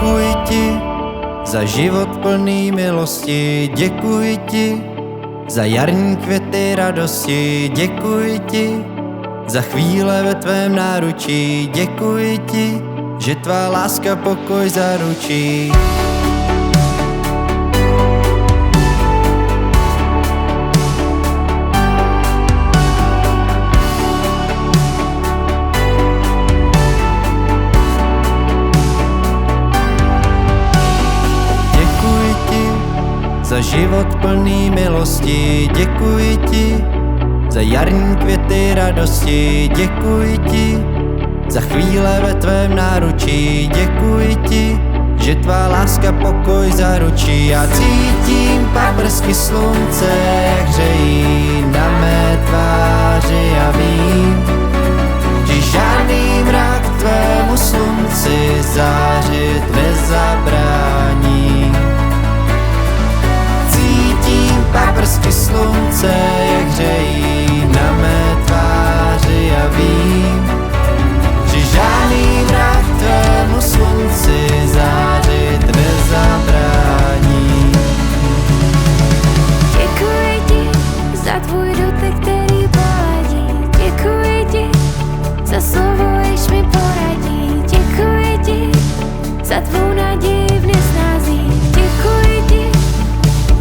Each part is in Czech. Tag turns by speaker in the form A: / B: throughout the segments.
A: Děkuji ti za život plný milosti, děkuji ti za jarní květy radosti, děkuji ti za chvíle ve tvém náručí, děkuji ti, že tvá láska pokoj zaručí. Za život plný milosti, děkuji ti za jarní květy radosti, děkuji ti za chvíle ve tvém náručí, děkuji ti, že tvá láska pokoj zaručí. Já cítím paprsky slunce, jak hřejí na mé tváři a vím, že žádný mrak tvému slunci zářit nezabrání. Paprsky slunce, jak hřejí na mé tváři a vím, že žádný mrak tvému slunci zářit nezabrání.
B: Děkuji ti za tvůj dotek, který poladí, děkuji ti za slovo, jež mi poradí, děkuji ti za tvou naději v nesnází, děkuji ti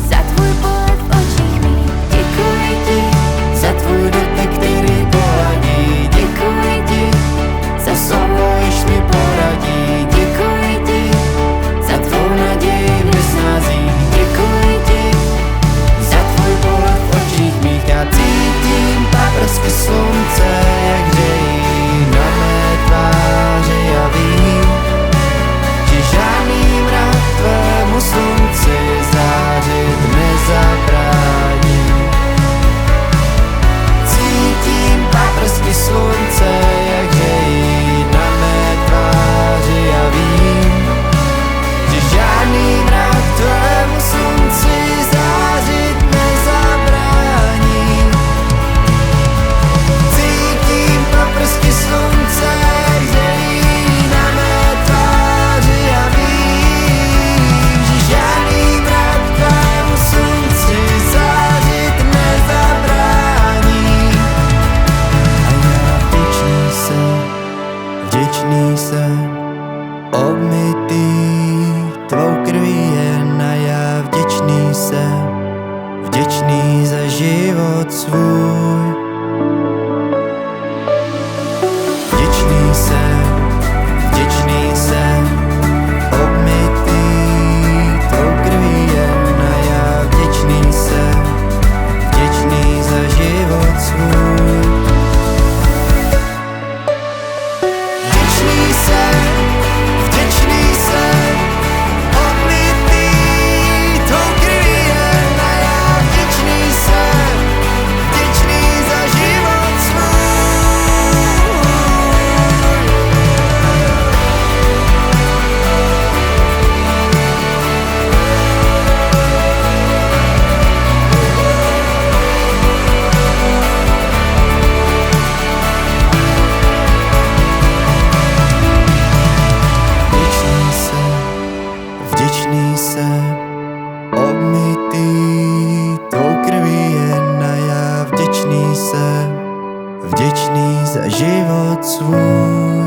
B: za tvůj pohled v očích mých, děkuji ti za tvůj dotek, který poladí, děkuji ti za slovo, jež mi poradí, děkuji ti za tvou naději v nesnází, děkuji ti za tvůj pohled v očích mých.
A: Já cítím paprsky slunce, jak hřejí na mé tváři a vím, že žádný mrak tvému slunci zářit nezabrání. Cítím paprsky slunce, jak hřejí na mé tváři a vím, že žádný mrak tvému slunci zářit nezabrání. Cítím paprsky slunce, jak hřejí na mé tváři a vím, že žádný mrak tvému slunci zářit nezabrání. A já vděčný jsem, obmytý tvou krví jen, a já vděčný za život svůj. Vděčný jsem, obmytý tvou krví jen, a já vděčný za život svůj. Vděčný jsem, obmytý tvou krví jen, a já vděčný za život svůj. Vděčný jsem, obmytý tvou krví jen, a já vděčný za život svůj.